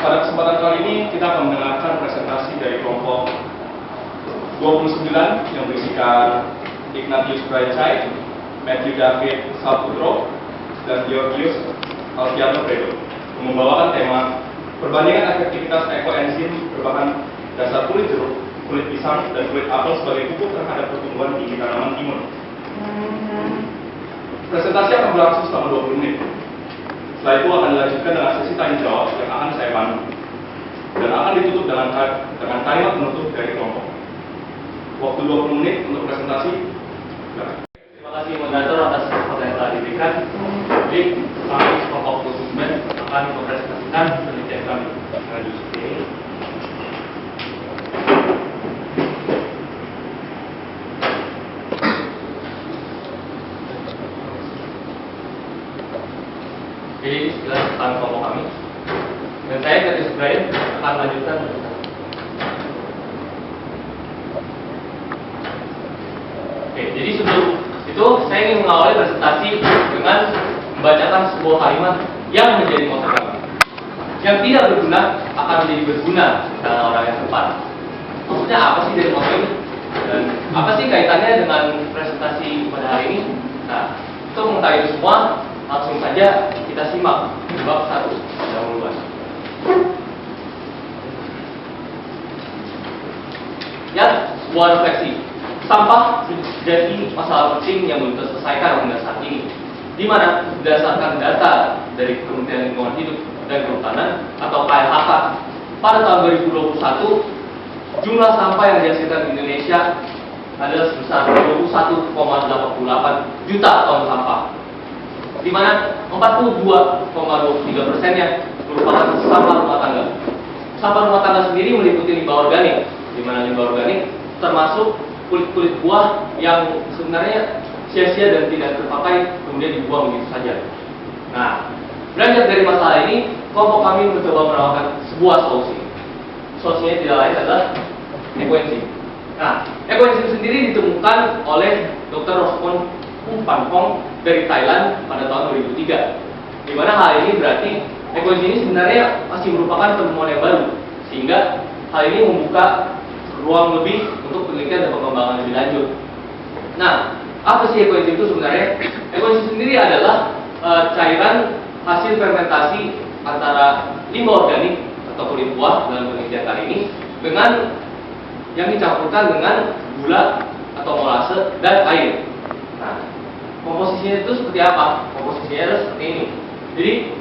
Pada kesempatan kali ini kita akan mendengarkan presentasi dari kelompok 29 yang berisikan Ignatius Brainchai, Matthew David Salputro, dan Georgius Alfiano Fredo, yang membawakan tema perbandingan efektivitas ekoenzim berbahan dasar kulit jeruk, kulit pisang, dan kulit apel sebagai pupuk terhadap pertumbuhan tinggi tanaman timun. Presentasi akan berlangsung selama 20 menit. Setelah itu akan dilanjutkan dengan sesi tanya jawab yang akan saya pandu dan akan ditutup dengan kalimat penutup dari kelompok. Waktu 20 menit untuk presentasi. Terima kasih moderator atas kesempatan yang telah diberikan. Jadi kami kelompok 29 akan mempresentasikan penelitian kami. Jadi inilah tentang kelompok kami. Dan saya Ignatius Brian akan melanjutkan. Oke, jadi sebelum itu saya ingin mengawali presentasi dengan membacakan sebuah kalimat yang menjadi moto kami. Yang tidak berguna akan menjadi berguna dalam orang yang tepat. Maksudnya apa sih dari moto ini? Dan apa sih kaitannya dengan presentasi pada hari ini? Nah, untuk mengetahui itu semua, langsung saja kita simak bab 1 dahuluan. Ya, sebuah refleksi. Sampah jadi masalah penting yang belum terselesaikan hingga saat ini, di mana berdasarkan data dari Kementerian Lingkungan Hidup dan Kehutanan atau KLHK pada tahun 2021, jumlah sampah yang dihasilkan di Indonesia adalah sebesar 21,88 juta ton sampah, di mana 42,23%-nya merupakan sampah rumah tangga. Sampah rumah tangga sendiri meliputi limbah organik, di mana limbah organik termasuk kulit-kulit buah yang sebenarnya sia-sia dan tidak terpakai kemudian dibuang begitu saja. Nah, beranjak dari masalah ini, kelompok kami mencoba menawarkan sebuah solusi. Solusinya tidak lain adalah ekoenzim. Nah, ekoenzim sendiri ditemukan oleh Dr. Rospon Pumpanpong dari Thailand pada tahun 2003. Di mana hal ini berarti ekoenzim ini sebenarnya masih merupakan penemuan yang baru, sehingga hal ini membuka ruang lebih untuk penelitian dan pengembangan lebih lanjut. Nah, apa sih ekoenzim itu sebenarnya? Ekoenzim sendiri adalah cairan hasil fermentasi antara limbah organik atau kulit buah dalam penelitian kali ini dengan yang dicampurkan dengan gula atau molase dan air. Nah, komposisinya itu seperti apa? Komposisinya adalah seperti ini. Jadi,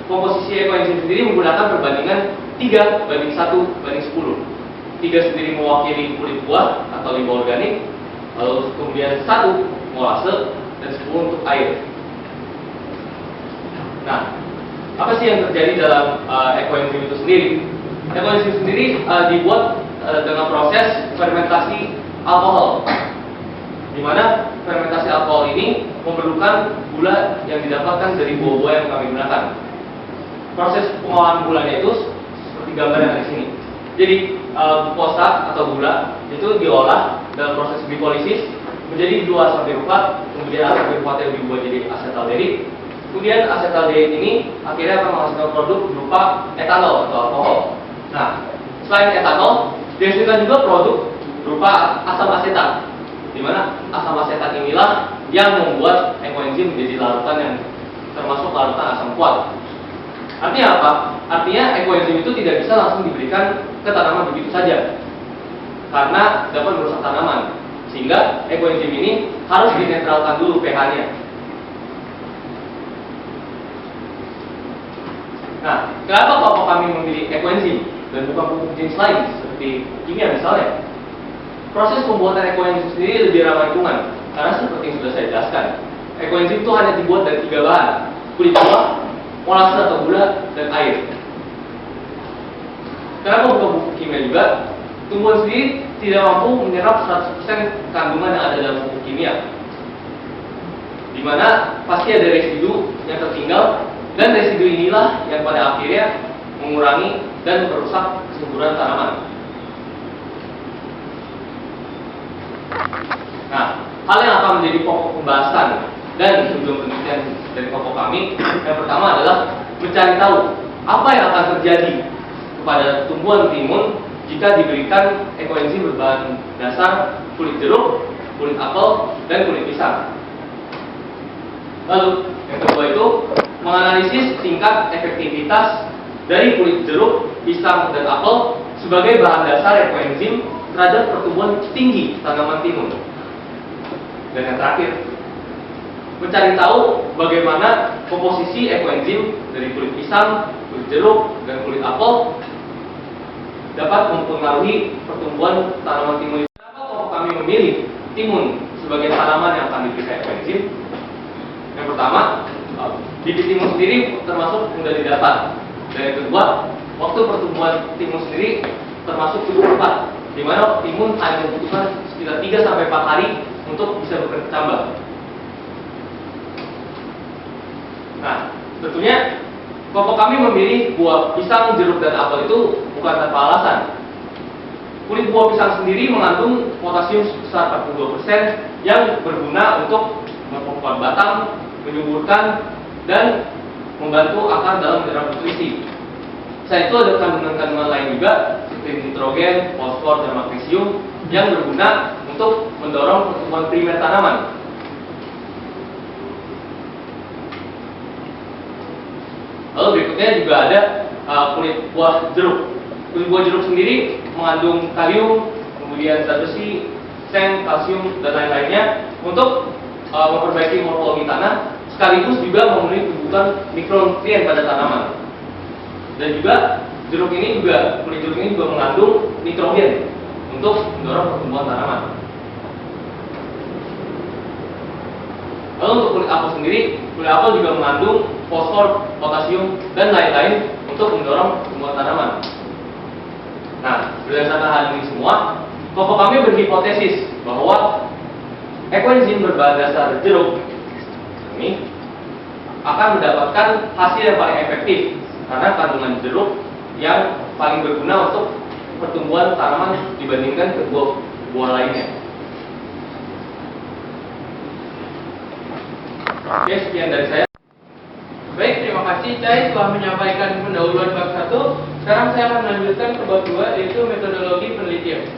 komposisi ekoenzim sendiri menggunakan perbandingan 3:1:10. 3 sendiri mewakili kulit buah atau limbah organik, lalu kemudian 1 molase dan 10 untuk air. Nah, apa sih yang terjadi dalam ekoenzim itu sendiri? Ekoenzim sendiri dibuat dengan proses fermentasi alkohol, di mana fermentasi alkohol ini memerlukan gula yang didapatkan dari buah-buah yang kami gunakan. Proses pengolahan gulanya itu seperti gambar yang ada di sini. Jadi glukosa atau gula itu diolah dalam proses glikolisis menjadi 2-4, kemudian asam sulfatnya dibuat jadi asetaldehyid. Kemudian asetaldehyid ini akhirnya akan menghasilkan produk berupa etanol atau alkohol. Nah, selain etanol, dihasilkan juga produk berupa asam asetat, di mana asam asetat inilah yang membuat ekoenzim menjadi larutan yang termasuk larutan asam kuat. Artinya apa? Artinya ekoenzim itu tidak bisa langsung diberikan ke tanaman begitu saja, karena dapat merusak tanaman, sehingga ekoenzim ini harus dinetralkan dulu pH-nya. Nah, kenapa kelompok kami memilih ekoenzim dan bukan pupuk jenis lain seperti kimia misalnya? Proses pembuatan ekoenzim sendiri lebih ramah lingkungan, karena seperti yang sudah saya jelaskan, ekoenzim itu hanya dibuat dari 3 bahan: kulit buah, molase atau gula, dan air. Kenapa bukan pupuk kimia juga? Tumbuhan sendiri tidak mampu menyerap 100% kandungan yang ada dalam pupuk kimia, di mana pasti ada residu yang tertinggal, dan residu inilah yang pada akhirnya mengurangi dan merusak kesuburan tanaman. Nah, hal yang akan menjadi pokok pembahasan dan tujuan penelitian dari kelompok kami yang pertama adalah mencari tahu apa yang akan terjadi kepada tumbuhan timun jika diberikan ekoenzim berbahan dasar kulit jeruk, kulit apel, dan kulit pisang. Lalu yang kedua itu menganalisis tingkat efektivitas dari kulit jeruk, pisang, dan apel sebagai bahan dasar ekoenzim terhadap pertumbuhan tinggi tanaman timun. Dan yang terakhir, mencari tahu bagaimana komposisi ekoenzim dari kulit pisang, kulit jeruk, dan kulit apel dapat mempengaruhi pertumbuhan tanaman timun. Kenapa kok kami memilih timun sebagai tanaman yang akan diberikan ekoenzim? Yang pertama, bibit timun sendiri termasuk mudah didapat. Dan yang kedua, waktu pertumbuhan timun sendiri termasuk cukup cepat, di mana timun hanya membutuhkan sekitar 3-4 hari untuk bisa berkembang. Nah, tentunya kelompok kami memilih buah pisang, jeruk, dan apel itu bukan tanpa alasan. Kulit buah pisang sendiri mengandung potasium sebesar 42% yang berguna untuk memperkuat batang, menyuburkan, dan membantu akar dalam menyerap nutrisi. Selain itu ada kandungan-kandungan lain juga seperti nitrogen, fosfor, dan magnesium yang berguna untuk mendorong pertumbuhan primer tanaman. Lalu berikutnya juga ada kulit buah jeruk. Kulit buah jeruk sendiri mengandung kalium, kemudian zat besi, seng, kalsium, dan lain-lainnya untuk memperbaiki morfologi tanah, sekaligus juga memenuhi kebutuhan mikronutrien pada tanaman. Dan juga kulit jeruk ini juga mengandung nitrogen untuk mendorong pertumbuhan tanaman. Lalu untuk kulit apel sendiri, kulit apel juga mengandung fosfor, potasium, dan lain-lain untuk mendorong pertumbuhan tanaman. Nah, berdasarkan hal ini semua, kelompok kami berhipotesis bahwa ekoenzim berbahan dasar jeruk ini akan mendapatkan hasil yang paling efektif karena kandungan jeruk yang paling berguna untuk pertumbuhan tanaman dibandingkan kedua buah lainnya. Oke, sekian dari saya. Baik, terima kasih Cai telah menyampaikan pendahuluan bab 1. Sekarang saya akan melanjutkan ke bab 2, yaitu metodologi penelitian.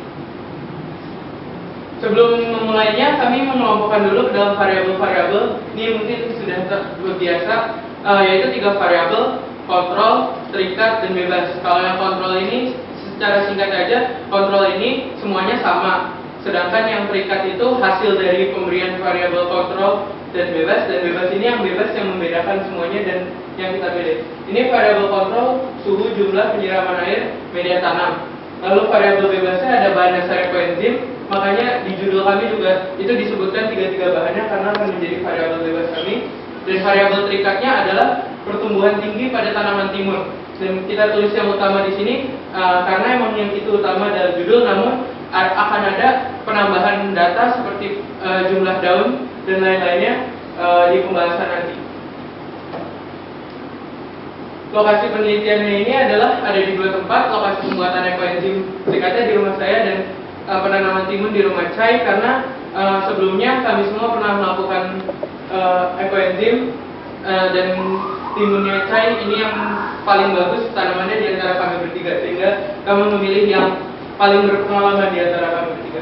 Sebelum memulainya, kami mengelompokkan dulu ke dalam variabel-variabel. Ini mungkin sudah terbiasa, yaitu 3 variabel: kontrol, terikat, dan bebas. Kalau yang kontrol ini, secara singkat saja, kontrol ini semuanya sama. Sedangkan yang terikat itu hasil dari pemberian variabel kontrol dan bebas ini yang bebas yang membedakan semuanya dan yang kita pilih. Ini variabel kontrol, suhu, jumlah, penyiraman air, media tanam. Lalu variabel bebasnya ada bahan dasar ekoenzim, makanya di judul kami juga itu disebutkan 3 bahannya karena akan menjadi variabel bebas kami. Dan variabel terikatnya adalah pertumbuhan tinggi pada tanaman timun. Dan kita tulis yang utama di sini karena emang yang itu utama dalam judul, namun akan ada penambahan data seperti jumlah daun dan lain-lainnya di pembahasan nanti. Lokasi penelitiannya ini adalah ada di 2 tempat. Lokasi pembuatan ekoenzim terikatnya di rumah saya dan penanaman timun di rumah Cai, karena sebelumnya kami semua pernah melakukan ekoenzim dan timunnya Cai ini yang paling bagus tanamannya di antara kami bertiga, sehingga kami memilih yang paling berpengalaman di antara kami bertiga.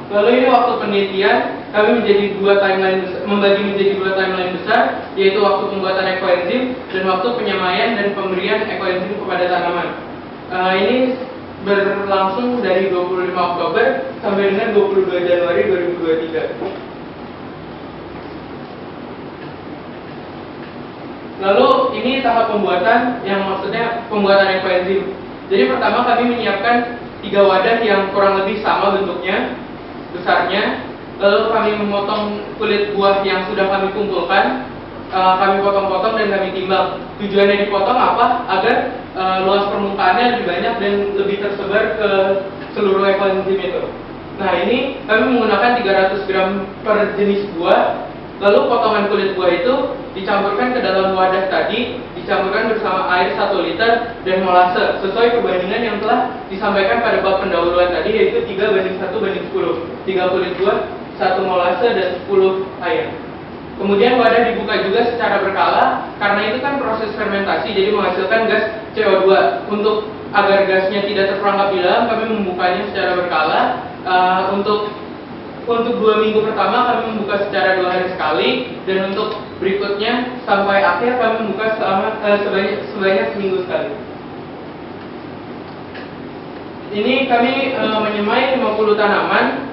Lalu ini waktu penelitian kami membagi menjadi 2 timeline besar, yaitu waktu pembuatan ekoenzim dan waktu penyamaian dan pemberian ekoenzim kepada tanaman. Ini berlangsung dari 25 Oktober sampai dengan 22 Januari 2023. Lalu ini tahap pembuatan, yang maksudnya pembuatan ekoenzim. Jadi pertama kami menyiapkan 3 wadah yang kurang lebih sama bentuknya, besarnya. Lalu kami memotong kulit buah yang sudah kami kumpulkan, kami potong-potong dan kami timbang. Tujuannya dipotong apa? Agar luas permukaannya lebih banyak dan lebih tersebar ke seluruh ekoenzim itu. Nah, ini kami menggunakan 300 gram per jenis buah. Lalu potongan kulit buah itu dicampurkan ke dalam wadah tadi, dicampurkan bersama air 1 liter dan molase sesuai perbandingan yang telah disampaikan pada bab pendahuluan tadi, yaitu 3:1:10. 3 kulit buah, 1 molase, dan 10 air. Kemudian wadah dibuka juga secara berkala karena itu kan proses fermentasi, jadi menghasilkan gas CO2. Untuk agar gasnya tidak terperangkap di dalam, kami membukanya secara berkala. Untuk 2 minggu pertama kami membuka secara 2 hari sekali, dan untuk berikutnya sampai akhir kami membuka sebanyak seminggu sekali. Ini kami menyemai 50 tanaman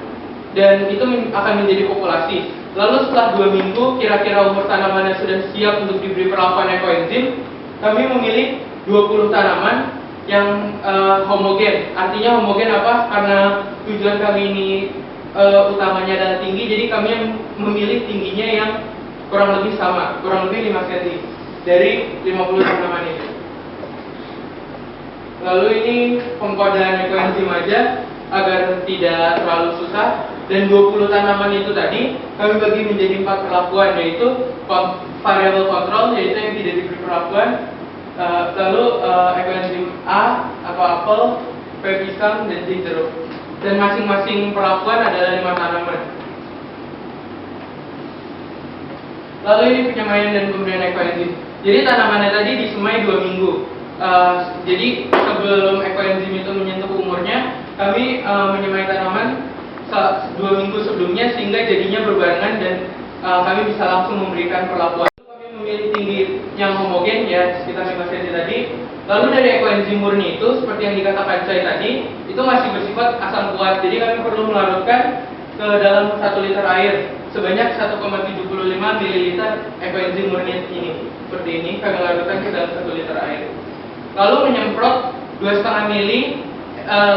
dan itu akan menjadi populasi. Lalu setelah 2 minggu kira-kira umur tanamannya sudah siap untuk diberi perlakuan ekoenzim, kami memilih 20 tanaman yang homogen. Artinya homogen apa? Karena tujuan kami ini utamanya adalah tinggi, jadi kami memilih tingginya yang kurang lebih sama, kurang lebih 5 cm dari 50 tanaman itu. Lalu ini pengkodean ekoenzim aja agar tidak terlalu susah. Dan 20 tanaman itu tadi kami bagi menjadi 4 perlakuan, yaitu variable control, yaitu yang tidak diberi perlakuan. Lalu ekoenzim A atau apel, P pisang, dan C jeruk. Dan masing-masing perlakuan adalah 5 tanaman. Lalu ini penyemaian dan pemberian ekoenzim. Jadi tanamannya tadi disemai 2 minggu. Jadi sebelum ekoenzim itu menyentuh umurnya, kami menyemai tanaman 2 minggu sebelumnya sehingga jadinya berbarengan dan kami bisa langsung memberikan perlakuan. Kami memilih tinggi yang homogen, ya sekitar 5 cm tadi. Lalu dari ekoenzim murni itu, seperti yang dikatakan saya tadi, itu masih bersifat asam kuat. Jadi kami perlu melarutkan ke dalam 1 liter air sebanyak 1,75 ml ekoenzim murni ini. Seperti ini, kami larutkan ke dalam 1 liter air. Lalu menyemprot 2,5 ml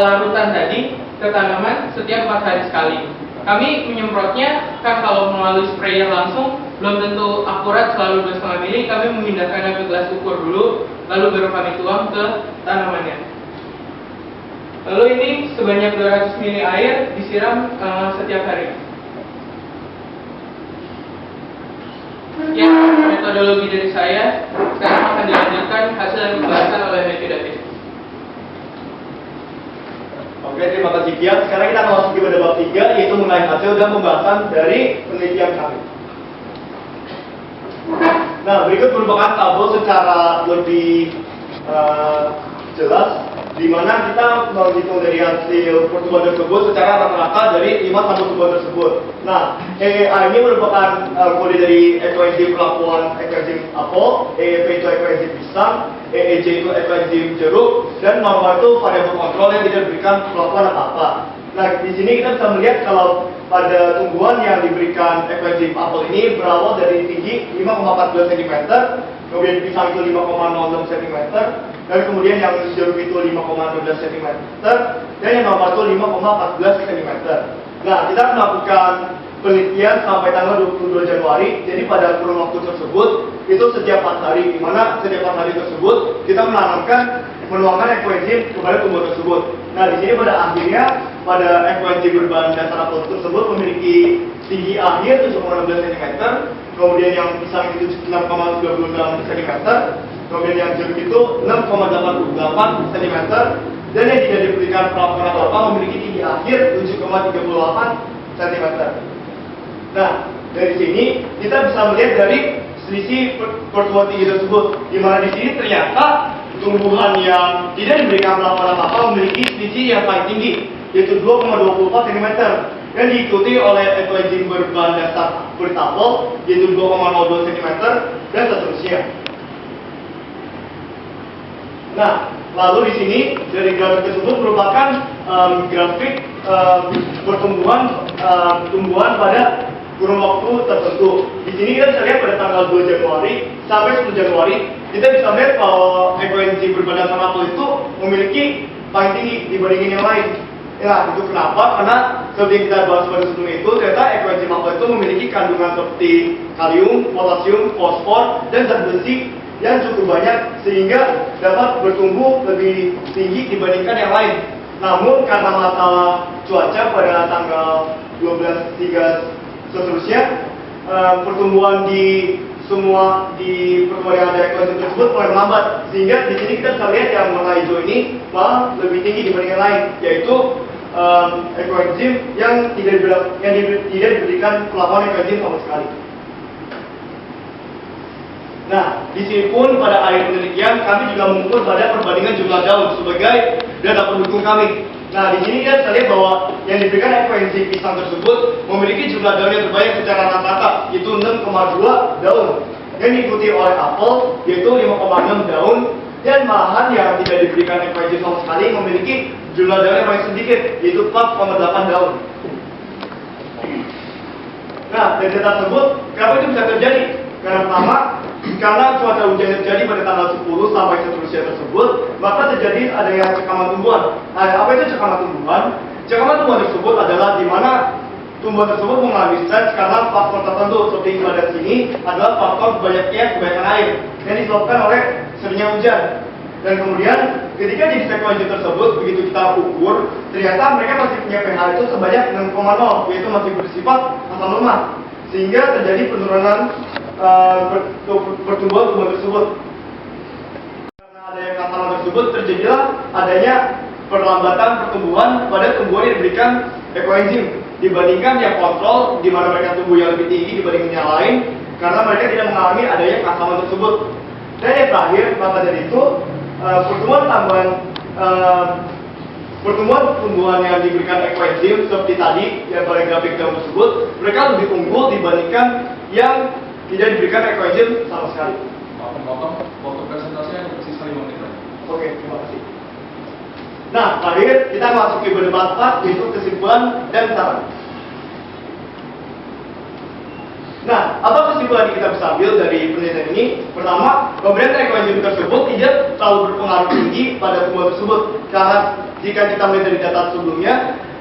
larutan tadi ke tanaman setiap 4 hari sekali. Kami menyemprotnya kan kalau melalui sprayer langsung belum tentu akurat selalu 2,5 ml. Kami memindahkannya ke gelas ukur dulu, lalu baru kami tuang ke tanamannya. Lalu ini sebanyak 200 ml air disiram setiap hari. Ya, metodologi dari saya. Sekarang akan dilanjutkan hasil yang dibahaskan oleh Matthew David. Oke, terima kasih Kian. Sekarang kita akan masuk pada bab 3, yaitu mengenai hasil dan pembahasan dari penelitian kami. Nah, berikut merupakan tabel secara lebih jelas, di mana kita menghitung dari hasil pertumbuhan tersebut secara rata-rata dari 5 sampel pertumbuhan tersebut. Nah, EEA ini merupakan kode dari ekoenzim perlakuan ekoenzim apel, EEP itu ekoenzim pisang, EEJ itu ekoenzim jeruk, dan norma itu variabel kontrol yang tidak diberikan perlakuan apa-apa. Nah, di sini kita bisa melihat kalau pada tumbuhan yang diberikan ekoenzim apel ini berawal dari tinggi 5,14 cm, kemudian pisang itu 5,06 cm, dan kemudian yang jeruk itu 5,12 cm, dan yang normal itu 5,14 cm. Nah, kita melakukan penelitian sampai tanggal 22 Januari. Jadi pada kurun waktu tersebut itu setiap 4 hari, di mana setiap 4 hari tersebut kita menuangkan ekoenzim kepada tumbuhan tersebut. Nah, di sini pada akhirnya pada ekoenzim berbahan dasar apel tersebut memiliki tinggi akhir 7,16 cm, kemudian yang pisang itu 6,36 cm, kemudian yang jeruk itu 6,88 cm, dan yang tidak diberikan perlakuan apa-apa memiliki tinggi akhir 7,38 cm. Nah, dari sini kita bisa melihat dari selisih pertumbuhan tinggi tersebut, di mana di sini ternyata tumbuhan yang tidak diberikan perlakuan apa-apa memiliki selisih yang paling tinggi, yaitu 2,24 cm, dan diikuti oleh ekoenzim berbahan dasar kulit apel, yaitu 2,02 cm, dan seterusnya. Nah, lalu di sini dari grafik tersebut merupakan grafik tumbuhan pada kurun waktu tertentu. Di sini kita bisa lihat pada tanggal 2 Januari sampai 10 Januari, kita bisa lihat kalau ekoenzim berbahan dasar apel itu memiliki paling tinggi dibandingin yang lain. Ya, itu kenapa? Karena seperti yang kita bahas pada sebelumnya itu, ternyata ekoenzim apel itu memiliki kandungan seperti kalium, potasium, fosfor, dan zat besi yang cukup banyak sehingga dapat bertumbuh lebih tinggi dibandingkan yang lain. Namun karena masalah cuaca pada tanggal 12-3 seterusnya, pertumbuhan di pertumbuhan yang ada ekoenzim tersebut mulai melambat, sehingga di sini kita bisa lihat yang warna hijau ini malah lebih tinggi dibanding yang lain, yaitu ekoenzim yang tidak diberikan perlakuan ekoenzim sama sekali. Nah, di sini pun pada akhir penelitian kami juga mengukur pada perbandingan jumlah daun sebagai data pendukung kami. Nah, di sini kita lihat bahwa yang diberikan ekoenzim pisang tersebut memiliki jumlah daun yang terbanyak secara rata-rata, yaitu 6,2 daun. Yang diikuti oleh apel, yaitu 5,6 daun, dan malahan yang tidak diberikan ekoenzim sama sekali memiliki jumlah daun yang paling sedikit, yaitu 4,8 daun. Nah, dari data tersebut, kenapa itu bisa terjadi? Karena pertama, karena cuaca hujan yang terjadi pada tanggal 10 sampai seterusnya tersebut, maka terjadi adanya cekaman tumbuhan. Nah, apa itu cekaman tumbuhan? Cekaman tumbuhan tersebut adalah di mana tumbuhan tersebut mengalami stres karena faktor tertentu, seperti pada sini adalah faktor banyaknya kebanyakan air yang disebabkan oleh seringnya hujan. Dan kemudian ketika jenis ekoenzim tersebut begitu kita ukur, ternyata mereka masih punya pH itu sebanyak 6,0, yaitu masih bersifat asam lemah, sehingga terjadi penurunan pertumbuhan tumbuhan tersebut. Karena adanya kasaman tersebut, terjadilah adanya perlambatan pertumbuhan pada tumbuhan yang diberikan ekoenzim dibandingkan yang kontrol, di mana mereka tumbuh yang lebih tinggi dibandingkan yang lain, karena mereka tidak mengalami adanya kasaman tersebut. Dan yang terakhir, maka dari itu pertumbuhan tumbuhan yang diberikan ekoenzim seperti tadi yang pada grafik daun tersebut, mereka lebih unggul dibandingkan yang tidak diberikan ekoenzim sama sekali. Potong, waktu presentasinya tersisa 5 menit lagi. Oke, terima kasih. Nah, terakhir kita masuk ke berdebat part, yaitu kesimpulan dan saran. Nah, apa kesimpulan yang kita bisa ambil dari penelitian ini? Pertama, pemberian ekoenzim tersebut tidak terlalu berpengaruh tinggi pada tumbuhan tersebut, karena jika kita melihat dari data sebelumnya,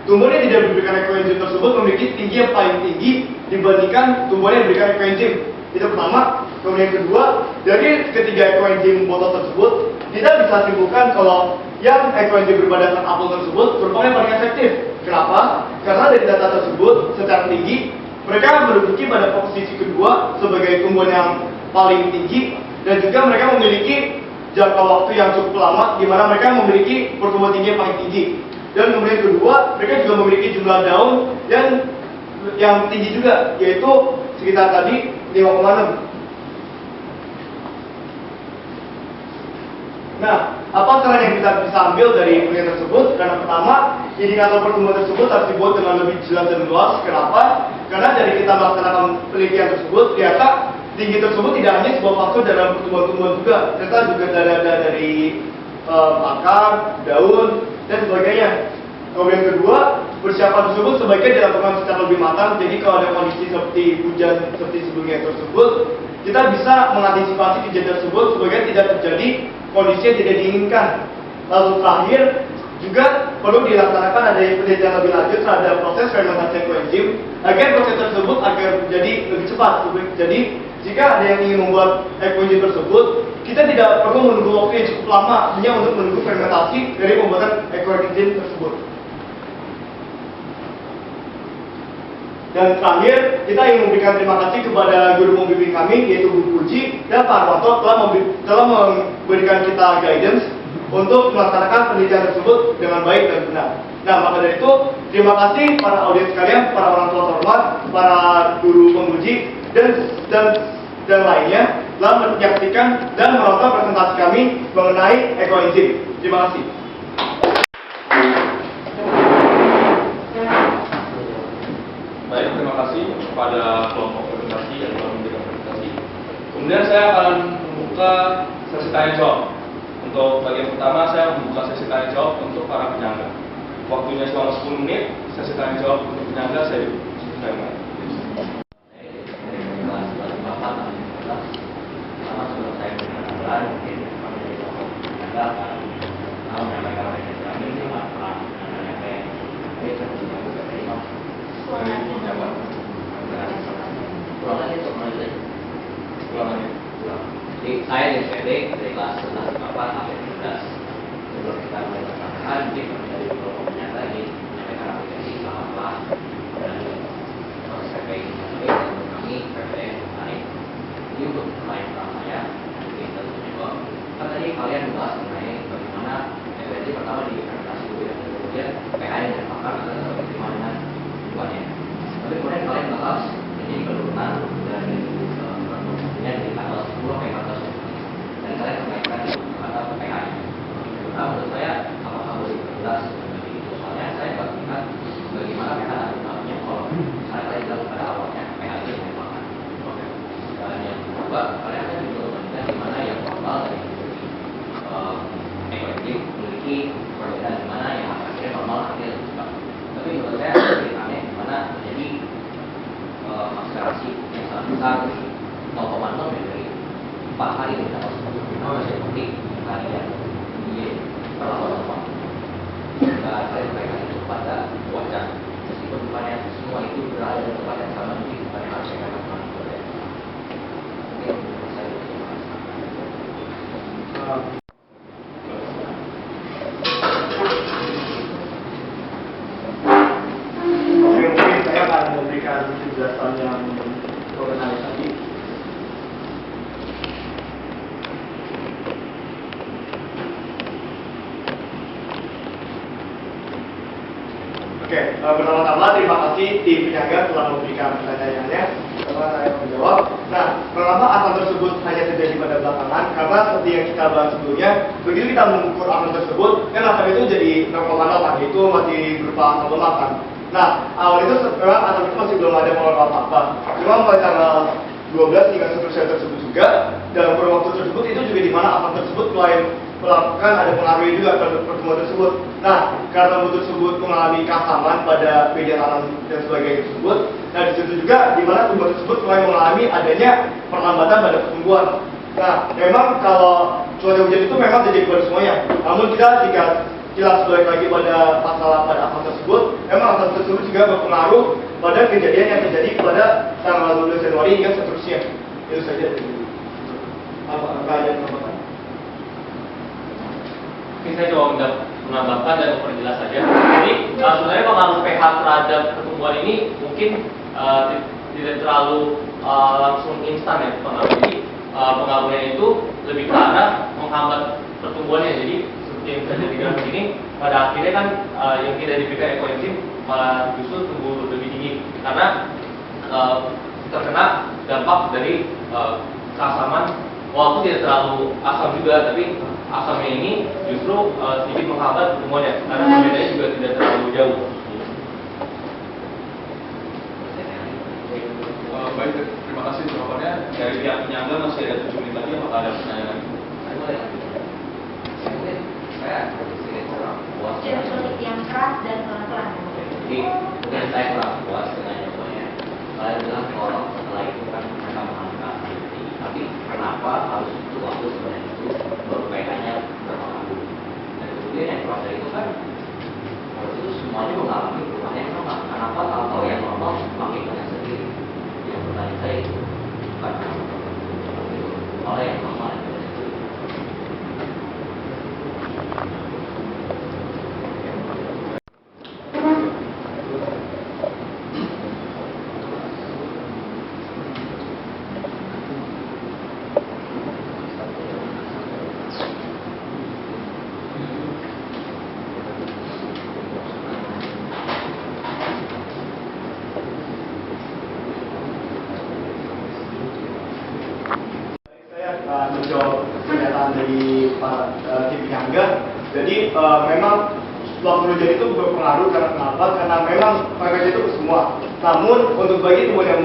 tumbuhan yang tidak diberikan ekoenzim tersebut memiliki tinggi yang paling tinggi dibandingkan tumbuhan yang diberikan ekoenzim. Itu pertama. Kemudian kedua, dari ketiga ekoenzim botol tersebut, kita bisa simpulkan kalau yang ekoenzim berberdasarkan apel tersebut merupakan yang paling efektif. Kenapa? Karena dari data tersebut secara tinggi mereka menduduki pada posisi kedua sebagai tumbuhan yang paling tinggi, dan juga mereka memiliki jangka waktu yang cukup lama di mana mereka memiliki pertumbuhan tinggi yang paling tinggi. Dan kemudian kedua, mereka juga memiliki jumlah daun yang tinggi juga, yaitu sekitar tadi 5,6. Nah, apa saran yang kita bisa ambil dari penelitian tersebut? Karena pertama, indikator pertumbuhan tersebut harus dibuat dengan lebih jelas dan luas. Kenapa? Karena dari kita melaksanakan penelitian tersebut, ternyata tinggi tersebut tidak hanya sebuah faktor dalam pertumbuhan-tumbuhan juga, ternyata juga dari akar, daun, dan sebagainya. Kemudian kedua, persiapan tersebut sebaiknya dilakukan secara lebih matang. Jadi kalau ada kondisi seperti hujan seperti sebelumnya tersebut, kita bisa mengantisipasi kejadian tersebut sebagai tidak terjadi kondisi yang tidak diinginkan. Lalu terakhir, juga perlu dilaksanakan ada penelitian lebih lanjut terhadap proses fermentasi ekoenzim agar proses tersebut agar menjadi lebih cepat. Jadi jika ada yang ingin membuat ekoenzim tersebut, kita tidak perlu menunggu waktu yang cukup lama hanya untuk menunggu fermentasi dari pembuatan ekoenzim tersebut. Dan terakhir, kita ingin memberikan terima kasih kepada guru pembimbing kami, yaitu Bu Puji dan Pak Arwanto telah memberikan kita guidance untuk melaksanakan penelitian tersebut dengan baik dan benar. Nah, maka dari itu, terima kasih para audiens sekalian, para orang tua terhormat, para guru penguji, dan lainnya telah menyaksikan dan menonton presentasi kami mengenai ekoenzim. Terima kasih. Baik, terima kasih kepada kelompok presentasi yang telah memberikan presentasi. Kemudian saya akan membuka sesi tanya jawab. Untuk bagian pertama, saya membuka sesi tanya jawab untuk para penyangga. Waktunya selama 10 menit, sesi tanya jawab untuk penyangga saya mulai. Jadi saya di SPD dari kelas 11 sampai 13. Sebelum kita mulai pertanyaan, mungkin dari kelompoknya lagi menyampaikan aplikasi selama kelas dan proses PPI ini untuk kami PPI yang menarik. Ini untuk pertanyaan pertama saya, mungkin tentunya kok. Kan tadi kalian membahas mengenai bagaimana SPD pertama di implementasi dulu dan kemudian PPI yang dilakukan adalah bagaimana dengan lingkungannya. Tapi kemudian kalian bahas jadi penurunan dari dari tanggal 10 sampai coba kalian akan membandingkan di mana yang normal dari segi ekonomi memiliki perbedaan di mana yang akhirnya normal akhirnya lebih cepat. Tapi menurut saya lebih aneh di mana terjadi akselerasi yang sangat besar dari 0,0 dari 4 hari kita harus seperti hari yang perlawanan waktu. Jika kalian mereka itu pada cuaca, meskipun bukannya semua itu berada di tempat yang sama, mungkin bukannya harus mereka lakukan berbeda. Mungkin saya terima kasih. Mungkin saya akan memberikan penjelasan yang organisasi. Oke, pertama-tama terima kasih tim penyangga telah memberikan pertanyaannya. Setelah saya menjawab. Nah, kenapa asam tersebut hanya terjadi pada belakangan? Karena seperti yang kita bahas sebelumnya, begitu kita mengukur asam tersebut, kan asam itu jadi 0,0 kan, itu masih berupa asam lemak kan. Nah, awal itu memang asam itu masih belum ada pengeluaran apa-apa. Cuma pada tanggal 12 hingga seterusnya tersebut juga, dalam kurun waktu tersebut itu juga di mana asam tersebut mulai melakukan ada pengaruh juga terhadap pertumbuhan tersebut. Nah, karena tumbuh tersebut mengalami keasaman pada media tanam dan sebagainya tersebut, nah di situ juga di mana tumbuhan tersebut mulai mengalami adanya perlambatan pada pertumbuhan. Nah, memang kalau cuaca hujan itu memang terjadi pada semuanya. Namun jika jelas balik lagi pada masalah pada asam tersebut, memang asam tersebut juga berpengaruh pada kejadian yang terjadi pada tanggal 12 Januari hingga seterusnya. Itu saja. Apa ada yang tambahkan? Mungkin saya coba menambahkan dan memperjelas saja. Jadi sebenarnya pengaruh pH terhadap pertumbuhan ini mungkin tidak terlalu langsung instan ya pengaruh. Jadi pengaruhnya itu lebih ke arah menghambat pertumbuhannya. Jadi seperti yang terjadi di grafik ini, pada akhirnya kan yang tidak diberikan ekoenzim malah justru tumbuh lebih tinggi karena terkena dampak dari keasaman. Walaupun tidak terlalu asam juga, tapi asamnya ini justru sedikit menghambat pertumbuhannya karena perbedaannya juga tidak terlalu jauh. Baik, terima kasih jawabannya. Dari pihak penyangga masih ada 7 menit lagi, apakah ada pertanyaan lagi? Saya sedikit kurang puas. Yang keras dan pelan-pelan. Jadi mungkin saya kurang puas dengan jawabannya. Kalian bilang kalau setelah itu kan mereka mengangkat tinggi, tapi kenapa harus itu waktu sebenarnya itu baru kaitannya berpengaruh? Dan kemudian yang keluar dari itu kan harus itu semuanya mengalami perubahan yang normal. Kenapa tahu yang normal makin banyak sendiri? Yang pertanyaan saya itu bukan malah yang normal yang banyak sendiri. Menjawab pernyataan dari Pak tim penyangga. Jadi memang waktu hujan itu berpengaruh karena kenapa? Karena memang frekuensi itu ke semua. Namun untuk bagi tumbuhan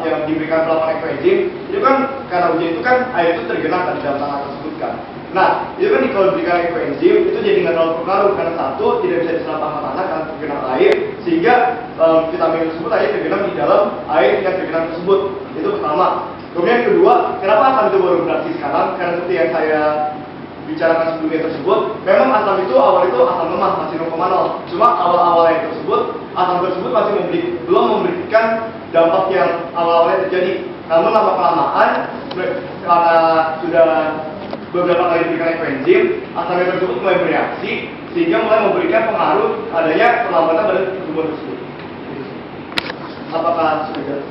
yang diberikan perlawanan ekoenzim itu kan karena hujan itu kan air itu tergenang di dalam tanah tersebut kan. Nah itu kan kalau diberikan ekoenzim itu jadi nggak terlalu berpengaruh karena satu tidak bisa diserap sama tanah karena tergenang air sehingga vitamin tersebut air tergenang di dalam air yang tergenang tersebut. Itu pertama. Kemudian kedua, kenapa asam itu baru beraksi sekarang? Karena seperti yang saya bicarakan sebelumnya tersebut, memang asam itu awal itu asam lemah masih 0,0. Cuma awal-awalnya tersebut, asam tersebut masih belum memberikan dampak yang awal-awalnya terjadi. Namun lama-kelamaan, karena sudah beberapa kali diberikan ekoenzim, asam tersebut mulai bereaksi sehingga mulai memberikan pengaruh adanya perlambatan pada pertumbuhan tersebut. Apakah sudah jelas?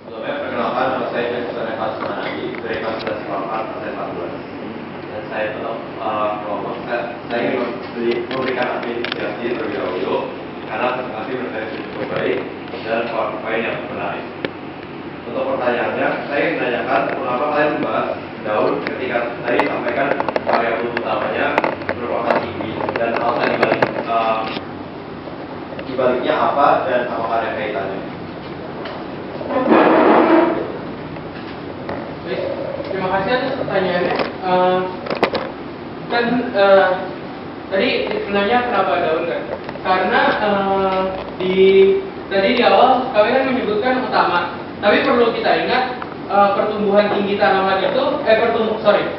Sebelumnya perkenalkan nama saya Jessica Sumanadi dari Konsultasi Keuangan Partai 14 dan saya tetap kelompok saya ingin memberikan apresiasi terlebih dahulu karena nanti berkaitan cukup baik dan poin yang menarik. Untuk pertanyaannya, saya ingin menanyakan kenapa kalian membahas daun ketika tadi sampaikan variabel utamanya merupakan tinggi dan alasan dibalik di baliknya apa dan apakah ada kaitannya? Baik, terima kasih atas pertanyaannya. Tadi sebenarnya kenapa daun kan? Karena tadi di awal kami kan menyebutkan utama, tapi perlu kita ingat pertumbuhan tinggi tanaman itu,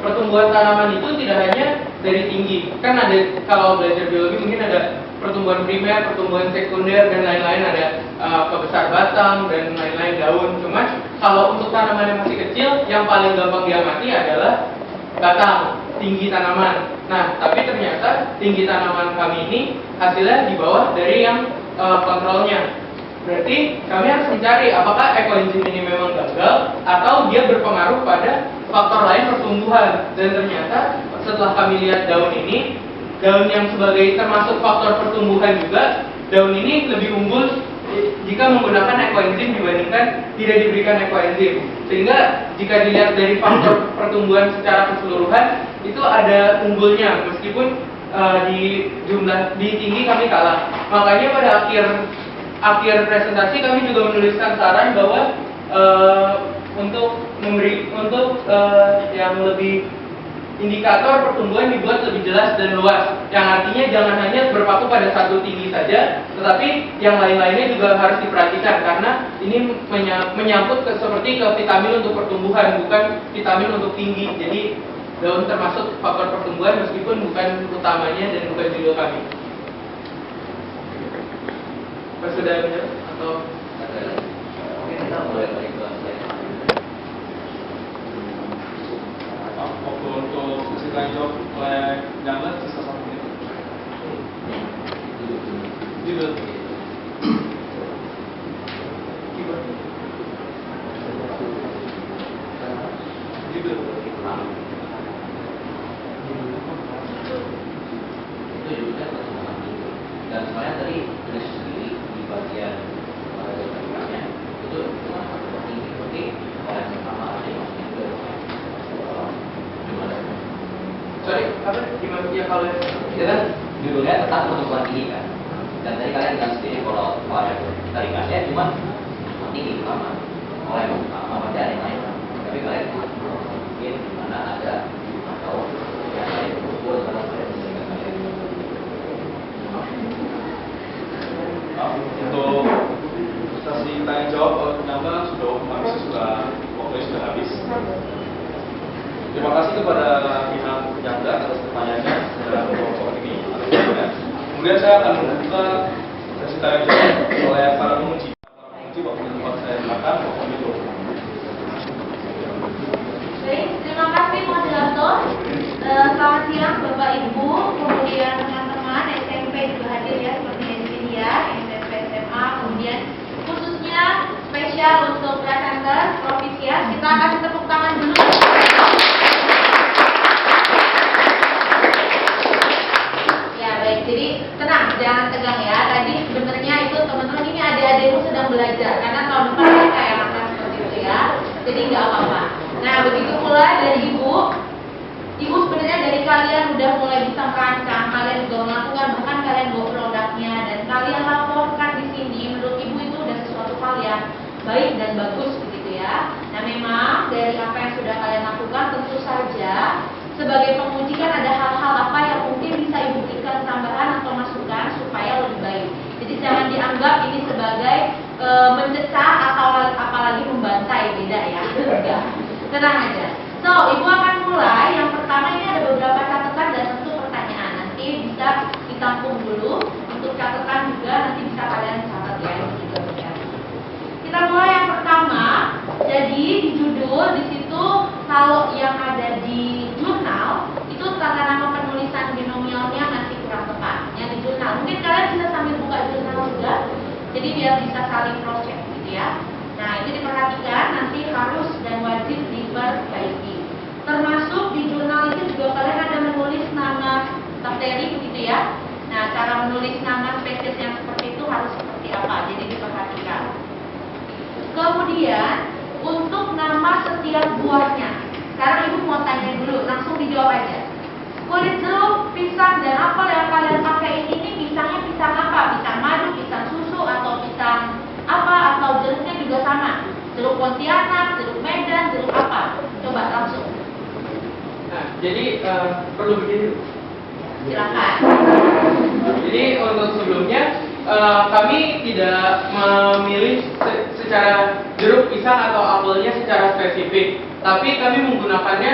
pertumbuhan tanaman itu tidak hanya dari tinggi. Kan ada, kalau belajar biologi mungkin ada pertumbuhan primer, pertumbuhan sekunder, dan lain-lain, ada kebesar batang dan lain-lain daun. Cuma kalau untuk tanaman yang masih kecil, yang paling gampang diamati adalah batang, tinggi tanaman. Nah, tapi ternyata tinggi tanaman kami ini hasilnya di bawah dari yang kontrolnya. Berarti kami harus mencari apakah ekoenzim ini memang gagal atau dia berpengaruh pada faktor lain pertumbuhan. Dan ternyata setelah kami lihat daun ini, daun yang sebagai termasuk faktor pertumbuhan juga, daun ini lebih unggul jika menggunakan ekoenzim dibandingkan tidak diberikan ekoenzim. Sehingga jika dilihat dari faktor pertumbuhan secara keseluruhan, itu ada unggulnya meskipun di tinggi kami kalah. Makanya pada akhir presentasi kami juga menuliskan saran bahwa untuk yang lebih indikator pertumbuhan dibuat lebih jelas dan luas, yang artinya jangan hanya berpaku pada satu tinggi saja, tetapi yang lain-lainnya juga harus diperhatikan karena ini menyangkut seperti ke vitamin untuk pertumbuhan, bukan vitamin untuk tinggi. Jadi daun termasuk faktor pertumbuhan meskipun bukan utamanya dan bukan judul kami. Sudah menjawab atau Mungkin kita mulai balik ke slide. Waktu untuk sesi tanya jawab oleh Jangan sisa 1 menit. Judul. Judul. Itu judulnya pertumbuhan tinggi. Dan sebenarnya tadi tulis sendiri di bagian grafiknya itu cuma pertumbuhan tinggi. Berarti kalau yang pertama ada yang maksudnya itu gimana? sorry apa gimana ya kalau Itu kan judulnya tetap pertumbuhan tinggi kan. Dan tadi kalian bilang sendiri kalau tarikatnya cuma pertumbuhan tinggi pertama. Kalau yang pertama pasti ada yang lain. Tapi kalian mungkin dimana ada atau yang lain berkumpul atau kalian bisa ingat kalian. Untuk sesi tanya jawab Jangan sudah waktunya sudah habis. Terima kasih kepada pihak penyangga atas pertanyaannya dalam kelompok ini. Kemudian saya akan membuka sesi tanya jawab oleh para penguji. Waktu tempat saya silakan, Bapak Mito. Baik, terima kasih moderator. Selamat siang Bapak Ibu, kemudian teman-teman SMP juga hadir ya seperti yang di sini ya, SMP SMA, kemudian khususnya spesial untuk presenter Provisias, kita kasih tepuk tangan dulu. Ya baik, jadi tenang, jangan tegang ya. Tadi sebenarnya itu teman-teman ini adik-adikmu sedang belajar karena tahun depan mereka yang akan seperti itu ya. Jadi nggak apa-apa. Nah begitu pula dari Ibu sebenarnya dari kalian udah mulai bisa merancang, kalian juga melakukan, bahkan kalian bawa produknya dan kalian laporkan di sini. Menurut Ibu itu udah sesuatu hal yang baik dan bagus begitu ya. Nah memang dari apa yang sudah kalian lakukan tentu saja sebagai penguji kan ada hal-hal apa yang mungkin bisa Ibu berikan tambahan atau masukan supaya lebih baik. Jadi jangan dianggap ini sebagai mencecar atau apalagi membantai, beda ya. Enggak. Tenang aja. So, Ibu akan mulai. Yang pertama ini ada beberapa catatan dan tentu pertanyaan. Nanti bisa ditampung dulu. Untuk catatan juga nanti bisa kalian catat ya. Ini juga berkali. Kita mulai yang pertama. Jadi di judul di situ kalau yang ada di jurnal itu tata nama penulisan binomialnya masih kurang tepat. Yang di jurnal mungkin kalian bisa sambil buka jurnal juga. Jadi biar bisa saling cross check gitu ya. Nah itu diperhatikan nanti harus dan wajib diperbaiki. Termasuk di jurnal itu juga kalian ada menulis nama bakteri begitu ya. Nah cara menulis nama spesies yang seperti itu harus seperti apa. Jadi diperhatikan. Kemudian untuk nama setiap buahnya. Sekarang Ibu mau tanya dulu, langsung dijawab aja. Kulit jeruk, pisang dan apel yang kalian pakai ini pisangnya pisang apa? Pisang madu, pisang Pontianak, jeruk Medan, jeruk apa? Coba langsung. Nah, jadi perlu begini. Silakan. Jadi untuk sebelumnya kami tidak memilih secara jeruk pisang atau apelnya secara spesifik, tapi kami menggunakannya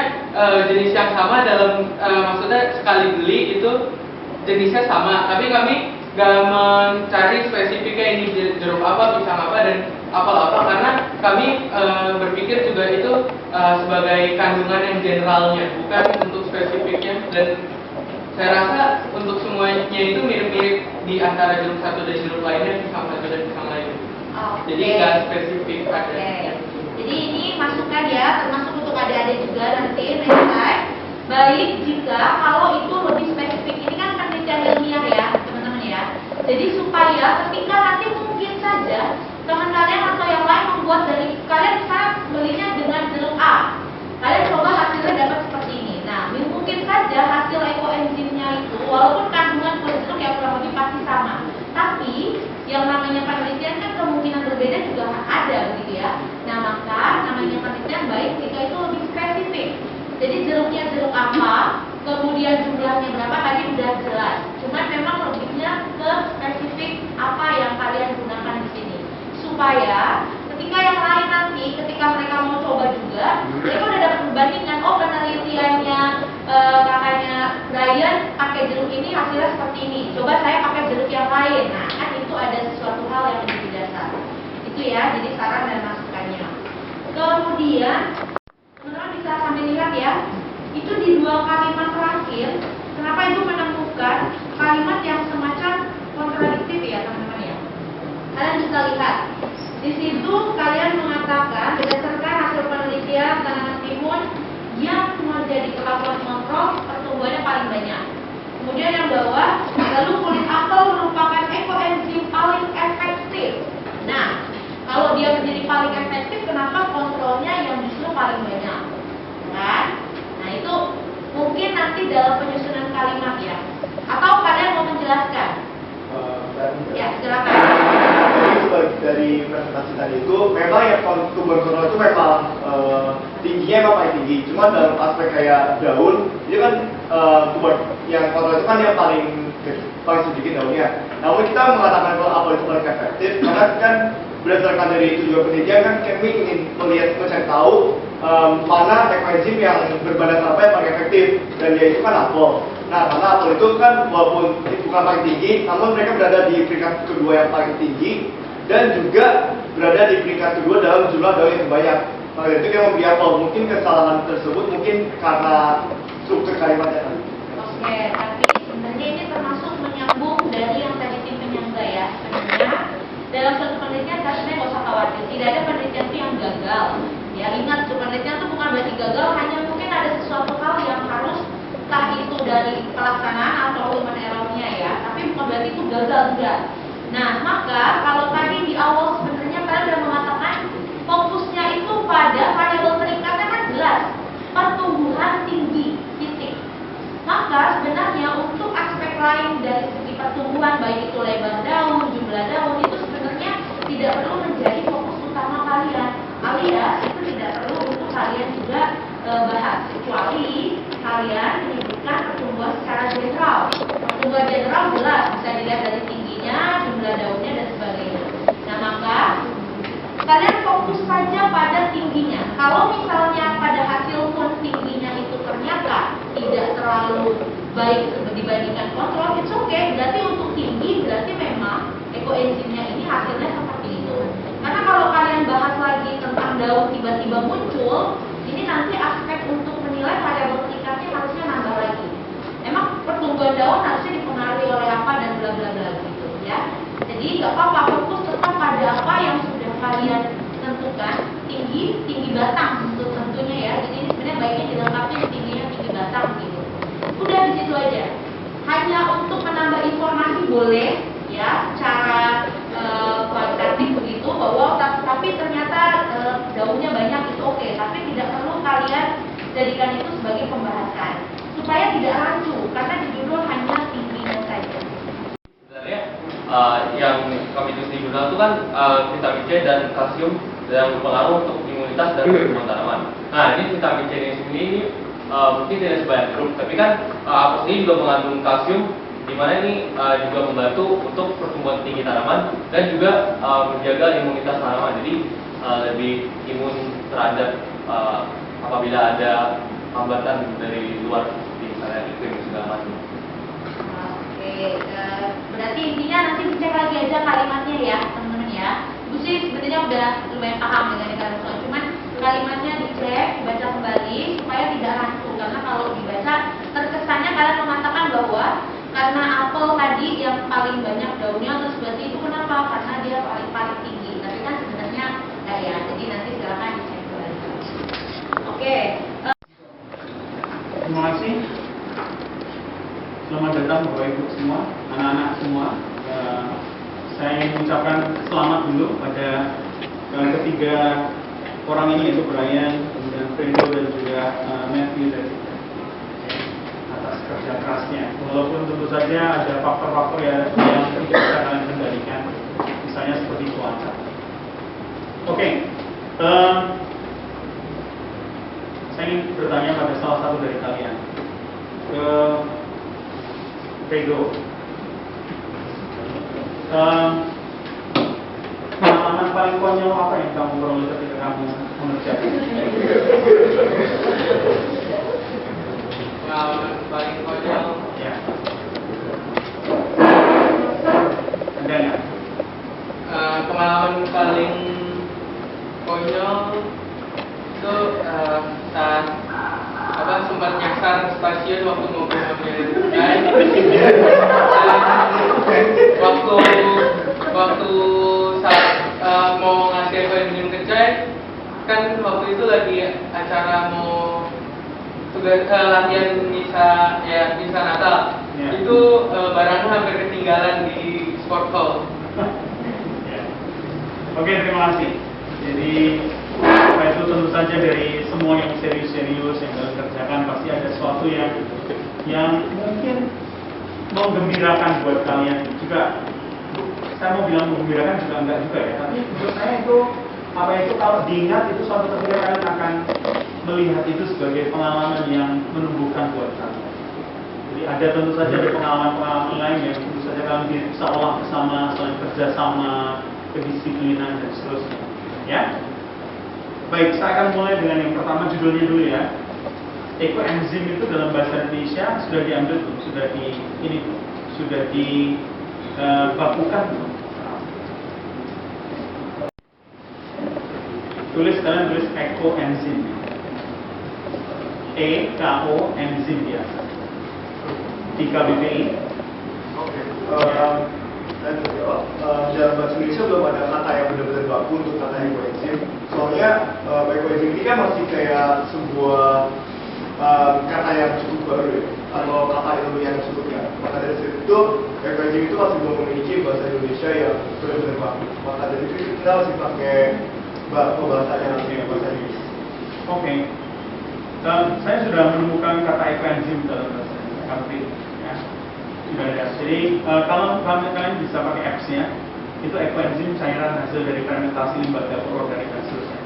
jenis yang sama dalam maksudnya sekali beli itu jenisnya sama, tapi kami gak mencari spesifiknya ini jeruk apa, pisang apa, dan apel apa, karena kami berpikir juga itu sebagai kandungan yang generalnya, bukan untuk spesifiknya. Dan saya rasa untuk semuanya itu mirip-mirip di antara jeruk satu dan jeruk lainnya, pisang satu dan pisang lainnya. Jadi nggak spesifik ada. Oke. Jadi ini masukan ya, termasuk untuk adik-adik juga nanti next time. Baik jika kalau itu lebih spesifik, ini kan penelitian ilmiah ya teman-teman ya. Jadi supaya ketika nanti mungkin saja teman kalian atau yang lain membuat dari kalian bisa belinya dengan jeruk A, kalian coba hasilnya dapat seperti ini. Nah, mungkin saja hasil ekoenzimnya itu walaupun kandungan kulit jeruk ya kurang lebih pasti sama, tapi yang namanya penelitian kan kemungkinan berbeda juga ada begitu ya. Nah, maka namanya penelitian baik jika itu lebih spesifik. Jadi jeruknya jeruk apa, kemudian jumlahnya berapa tadi udah jelas. Cuman memang lebihnya ke spesifik apa yang kalian gunakan di sini. Supaya ketika yang lain nanti, ketika mereka mau coba juga, mereka udah dapat perbandingan. Oh, penelitiannya kakaknya Brian pakai jeruk ini hasilnya seperti ini. Coba saya pakai jeruk yang lain. Nah, kan itu ada sesuatu hal yang menjadi dasar. Itu ya, jadi saran dan masukannya. Kemudian teman-teman bisa sambil lihat ya, itu di 2 kalimat terakhir, kenapa itu menemukan kalimat yang semacam kontradiktif ya teman-teman ya. Kalian bisa lihat, di situ kalian mengatakan berdasarkan hasil penelitian tanaman timun yang menjadi kelakuan kontrol pertumbuhannya paling banyak. Kemudian yang bawah, lalu kulit apel merupakan ekoenzim paling efektif. Nah, kalau dia menjadi paling efektif, kenapa kontrolnya yang justru paling banyak? Kan? Nah, itu mungkin nanti dalam penyusunan kalimat ya. Atau kalian mau menjelaskan? Ya, silakan. Dari presentasi tadi itu memang yang tuberkulose itu memang tingginya memang paling tinggi. Cuma dalam aspek kayak daun, itu kan yang kontrol itu kan yang paling sedikit daunnya. Namun kita mengatakan kalau apel itu paling efektif karena kan berdasarkan dari itu juga penelitian kan kami ingin mencari tahu mana ekoenzim yang berbadan apa yang paling efektif, dan yaitu kan apel. Nah, karena apel itu kan walaupun bukan paling tinggi, namun mereka berada di peringkat kedua yang paling tinggi dan juga berada di peringkat kedua dalam jumlah daun yang terbanyak. Maka itu kita membeli apel. Mungkin kesalahan tersebut mungkin karena struktur kalimatnya tadi. Oke, tapi sebenarnya ini termasuk menyambung dari yang tadi tim penyangga ya. Sebenarnya dalam suatu penelitian sebenarnya nggak usah khawatir, tidak ada penelitian itu yang gagal. Ya, ingat, penelitian itu bukan berarti gagal, hanya mungkin ada sesuatu hal yang harus entah itu dari pelaksanaan atau human error-nya ya, tapi bukan berarti itu gagal juga. Nah, maka kalau tadi di awal sebenarnya kalian sudah mengatakan fokusnya itu pada variabel peningkatnya kan jelas, pertumbuhan tinggi, titik. Maka sebenarnya untuk aspek lain dari segi pertumbuhan, baik itu lebar daun, jumlah daun, itu sebenarnya tidak perlu menjadi fokus utama kalian, alias itu tidak perlu untuk kalian juga bahas, kecuali kalian menyebutkan pertumbuhan secara general. Pertumbuhan general jelas bisa dilihat dari tingginya, jumlah daunnya dan sebagainya. Nah, maka kalian fokus saja pada tingginya. Kalau misalnya pada hasil pun tingginya itu ternyata tidak terlalu baik dibandingkan kontrol, it's okay. Berarti untuk tinggi berarti memang ekoenzimnya ini hasilnya seperti itu. Karena kalau kalian bahas lagi tentang daun tiba-tiba muncul, ini nanti aspek untuk menilai variabel peningkatnya harusnya nambah lagi. Emang pertumbuhan daun harusnya dipengaruhi oleh apa dan bla bla bla gitu ya. Jadi nggak apa-apa, fokus tetap pada apa yang sudah kalian tentukan. Tinggi batang tentunya ya. Jadi ini sebenarnya baiknya dilengkapi tingginya tinggi batang gitu. Udah di situ aja. Hanya untuk menambah informasi boleh ya, cara kualitatif begitu bahwa tapi ternyata daunnya banyak itu oke, tapi tidak perlu kalian jadikan itu sebagai pembahasan supaya tidak rancu karena di judul hanya tingginya saja. Sebenarnya yang kami tulis di jurnal itu kan vitamin C dan kalsium dan berpengaruh untuk imunitas dan pertumbuhan tanaman. Nah, ini vitamin C ini mungkin tidak sebanyak jeruk, tapi kan apel ini juga mengandung kalsium, di mana ini juga membantu untuk pertumbuhan tinggi tanaman dan juga menjaga imunitas tanaman. Jadi lebih imun terhadap apabila ada hambatan dari luar, misalnya iklim segala macam. Oke, berarti intinya nanti dicek lagi aja kalimatnya ya teman-teman ya. Bu sih sebenarnya udah lumayan paham dengan kalimat soal, cuman kalimatnya dicek, baca kembali supaya tidak rancu, karena kalau dibaca terkesannya kalian mengatakan bahwa karena apel tadi yang paling banyak daunnya terus berarti itu kenapa? Karena dia paling tinggi, tapi kan sebenarnya enggak ya. Jadi nanti silakan dicek kembali. Oke. Terima kasih. Selamat datang Bapak Ibu semua, anak-anak semua. Saya ingin mengucapkan selamat dulu pada ketiga orang ini, yaitu Brian, kemudian Fredo dan juga Matthew dari atas kerja kerasnya. Walaupun tentu saja ada faktor-faktor yang tidak bisa kalian kendalikan, misalnya seperti cuaca. Oke. Saya ingin bertanya pada salah satu dari kalian. Fredo, pengalaman paling konyol apa yang kamu peroleh ketika kamu mengerjakan? Pengalaman paling konyol. Ya. Ada nggak? Pengalaman paling konyol itu saat sempat nyasar stasiun waktu mobil-mobil naik. Waktu saat mau ngasih koin ke Cai, kan waktu itu lagi acara mau tugas latihan misa Natal. Ya. Itu barangnya hampir ketinggalan di sport hall. Ya. Oke, terima kasih. Jadi itu tentu saja dari semua yang serius-serius yang kalian kerjakan pasti ada sesuatu yang mungkin menggembirakan buat kalian juga. Saya mau bilang menggembirakan juga enggak juga ya, tapi menurut saya itu kalau diingat itu suatu ketika kalian akan melihat itu sebagai pengalaman yang menumbuhkan buat kalian. Jadi ada tentu saja ada pengalaman-pengalaman lain yang tentu saja kalian bisa olah bersama, saling kerjasama, kedisiplinan dan seterusnya. Ya. Baik, saya akan mulai dengan yang pertama, judulnya dulu ya. Ekoenzim itu dalam bahasa Indonesia sudah diambil tuh, sudah dibakukan tuh. Kalian tulis ekoenzim. EKO enzim biasa. Di KBBI. Oke. Saya jawab. Dalam bahasa Indonesia belum ada kata yang benar-benar baku untuk kata ekoenzim. Soalnya ekoenzim ini kan masih kayak sebuah kata yang cukup baru ya, atau kata ilmiah yang cukup ya. Maka dari situ ekoenzim itu masih belum memiliki bahasa Indonesia yang benar-benar baku. Maka dari itu kita masih pakai bahasanya bahasa Inggris. Oke. Saya sudah menemukan kata ekoenzim dalam bahasa Inggris. Ya. Sudah ada. Jadi kalau kalian bisa pakai apps-nya, itu ekoenzim cairan hasil dari fermentasi lembaga organik dan seterusnya.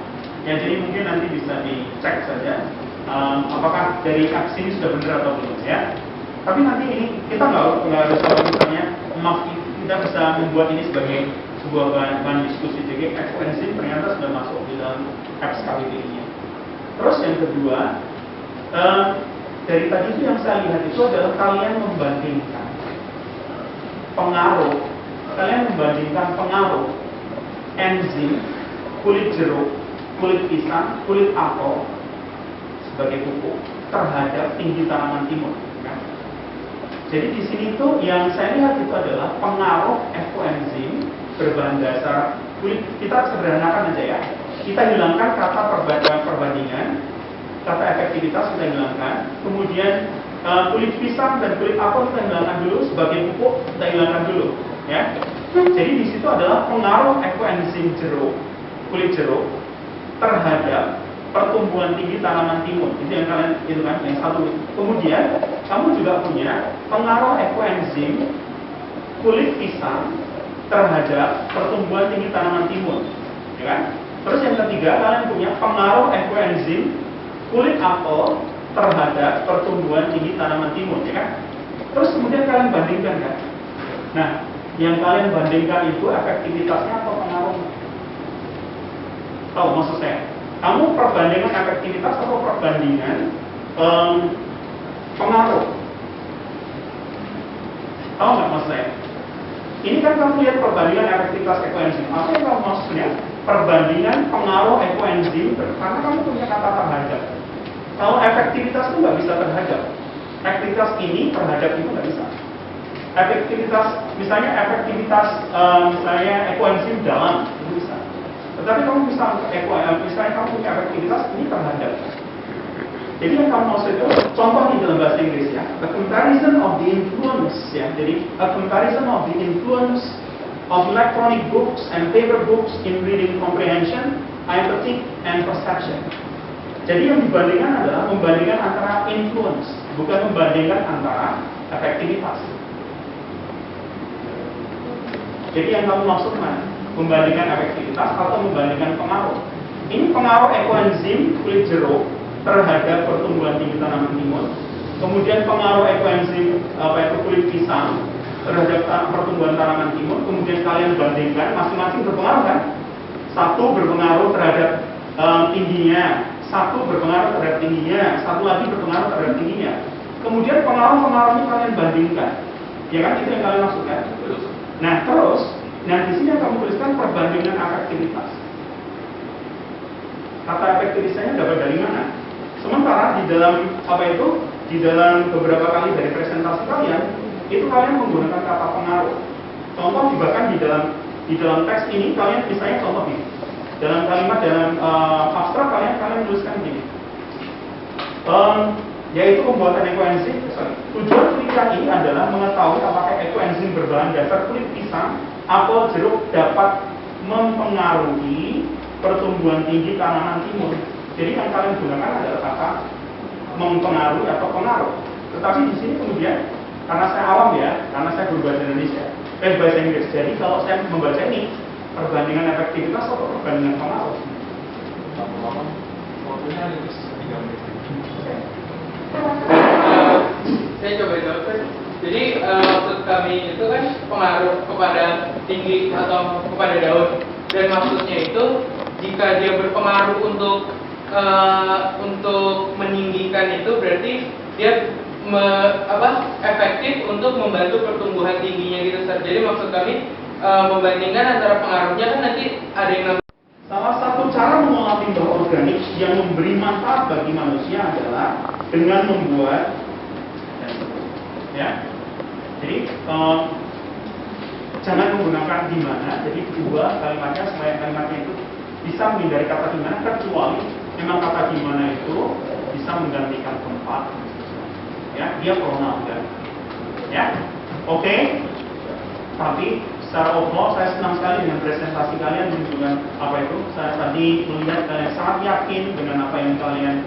Ya, jadi mungkin nanti bisa dicek saja apakah dari apps ini sudah benar atau belum ya. Tapi nanti ini kita nggak ada soal misalnya kita bisa membuat ini sebagai sebuah bahan diskusi. Jadi ekoenzim ternyata sudah masuk di dalam apps KBBI-nya. Terus yang kedua, dari tadi itu yang saya lihat itu adalah kalian membandingkan pengaruh enzim kulit jeruk, kulit pisang, kulit apel sebagai pupuk terhadap tinggi tanaman timun. Kan? Jadi di sini tuh yang saya lihat itu adalah pengaruh ekoenzim berbahan dasar kulit. Kita sederhanakan aja ya. Kita hilangkan kata perbandingan, kata efektivitas kita hilangkan. Kemudian kulit pisang dan kulit apel kita hilangkan dulu sebagai pupuk, kita hilangkan dulu. Ya. Jadi di situ adalah pengaruh ekoenzim kulit jeruk terhadap pertumbuhan tinggi tanaman timun. Itu yang kalian itu kan yang satu. Kemudian kamu juga punya pengaruh ekoenzim kulit pisang terhadap pertumbuhan tinggi tanaman timun, ya kan? Terus yang ketiga, kalian punya pengaruh ekoenzim kulit apel terhadap pertumbuhan tinggi tanaman timun, ya kan? Terus kemudian kalian bandingkan kan? Nah, yang kalian bandingkan itu efektivitasnya atau pengaruhnya? Tahu maksud saya? Kamu perbandingan efektivitas atau perbandingan pengaruh? Tahu nggak maksud saya? Ini kan kamu lihat perbandingan efektivitas ekoenzim. Apa yang kamu maksudnya? Perbandingan pengaruh ekoenzim, karena kamu punya kata terhadap. Kalau efektivitas itu nggak bisa terhadap. Efektivitas ini terhadap itu nggak bisa. Efektivitas, misalnya misalnya ekoenzim dalam itu bisa. Tetapi kamu bisa misalnya kamu punya efektivitas ini terhadap. Jadi yang kamu maksud itu contoh di dalam bahasa Inggris ya, a comparison of the influence ya. Jadi a comparison of the influence of electronic books and paper books in reading comprehension, empathy, and perception. Jadi yang dibandingkan adalah membandingkan antara influence, bukan membandingkan antara efektivitas. Jadi yang kamu maksud mana? Membandingkan efektivitas atau membandingkan pengaruh? Ini pengaruh ekoenzim kulit jeruk terhadap pertumbuhan tinggi tanaman timun. Kemudian pengaruh ekoenzim kulit pisang terhadap pertumbuhan tanaman timun. Kemudian kalian bandingkan, masing-masing berpengaruh kan? Satu berpengaruh terhadap tingginya, satu berpengaruh terhadap tingginya, satu lagi berpengaruh terhadap tingginya. Kemudian pengaruh-pengaruhnya kalian bandingkan, ya kan? Itu yang kalian maksudkan. Nah terus, di sini yang kamu tuliskan perbandingan efektivitas. Kata efektivitasnya dapat dari mana? Sementara di dalam di dalam beberapa kali dari presentasi kalian, itu kalian menggunakan kata pengaruh. Contoh bahkan di dalam teks ini kalian misalnya contoh ini. Dalam kalimat dalam abstrak kalian tuliskan gini. Yaitu pembuatan ekoenzim. Tujuan penelitian ini adalah mengetahui apakah ekoenzim berbahan dasar kulit pisang, apel, jeruk dapat mempengaruhi pertumbuhan tinggi tanaman timun. Jadi yang kalian gunakan adalah kata mempengaruhi atau pengaruh. Tetapi di sini kemudian karena saya awam ya, karena saya berbahasa bahasa Inggris. Jadi kalau saya membaca ini perbandingan efektivitas atau perbandingan pengaruh? Waktunya ada 3 menit. Saya coba jawab. Jadi maksud kami itu kan pengaruh kepada tinggi atau kepada daun, dan maksudnya itu jika dia berpengaruh untuk meninggikan itu berarti dia efektif untuk membantu pertumbuhan tingginya gitu. Jadi maksud kami membandingkan antara pengaruhnya kan nanti ada yang namanya. Salah satu cara mengolah limbah organik yang memberi manfaat bagi manusia adalah dengan membuat ya. Jadi jangan menggunakan di mana. Jadi kedua kalimatnya supaya kalimatnya itu bisa menghindari kata di mana, kecuali memang kata di mana itu bisa menggantikan tempat. Ya, dia pronoun kan. Ya. Oke. Tapi secara overall saya senang sekali dengan presentasi kalian menunjukkan apa itu. Saya tadi melihat kalian sangat yakin dengan apa yang kalian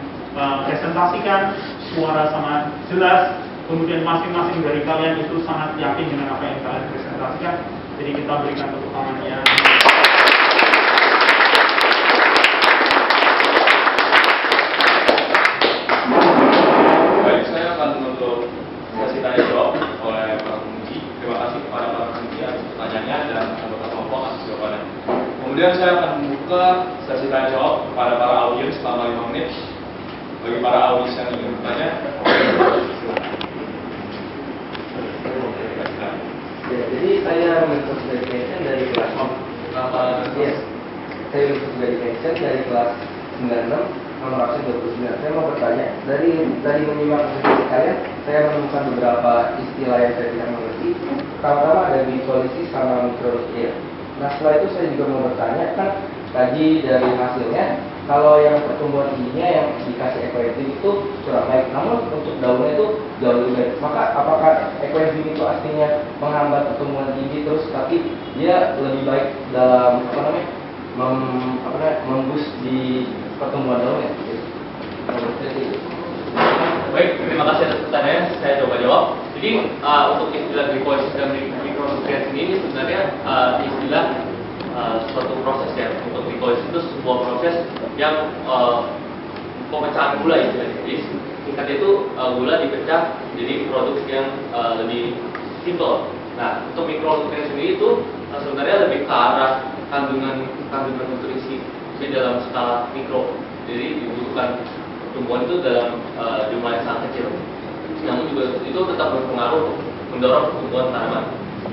presentasikan, suara sangat jelas. Kemudian masing-masing dari kalian itu sangat yakin dengan apa yang kalian presentasikan. Jadi kita berikan tepuk tangannya. Baik, saya akan menutup sesi tanya jawab oleh para penguji. Terima kasih kepada para penguji atas pertanyaannya dan anggota kelompok atas jawabannya. Kemudian saya akan membuka sesi tanya jawab kepada para audiens selama 5 menit. Bagi para audiens yang ingin bertanya, Ya, jadi saya mengikuti verification dari kelas saya mengikuti verification dari kelas 96 nomor absen 29. Saya mau bertanya, dari menyimak presentasi kalian, saya menemukan beberapa istilah yang saya tidak mengerti. Pertama ada biopolisi sama mikrobiologi. Nah setelah itu saya juga mau bertanya, kan tadi dari hasilnya kalau yang pertumbuhan tingginya yang dikasih ekoenzim itu kurang baik, namun untuk daunnya itu jauh lebih baik. Maka apakah ekoenzim itu aslinya menghambat pertumbuhan tinggi terus, tapi dia lebih baik dalam memboost di pertumbuhan daunnya? Baik, terima kasih atas pertanyaan. Saya coba jawab. Jadi untuk istilah glycolysis dan mikronutrien ini sebenarnya istilah suatu proses ya. Untuk glycolysis itu sebuah yang pemecahan gula istilahnya. Jadi tingkatnya itu gula dipecah jadi produk yang lebih simple. Nah, untuk mikronutrien sendiri itu sebenarnya lebih ke arah kandungan nutrisi di dalam skala mikro. Jadi dibutuhkan pertumbuhan itu dalam jumlah yang sangat kecil. Namun juga itu tetap berpengaruh mendorong pertumbuhan tanaman.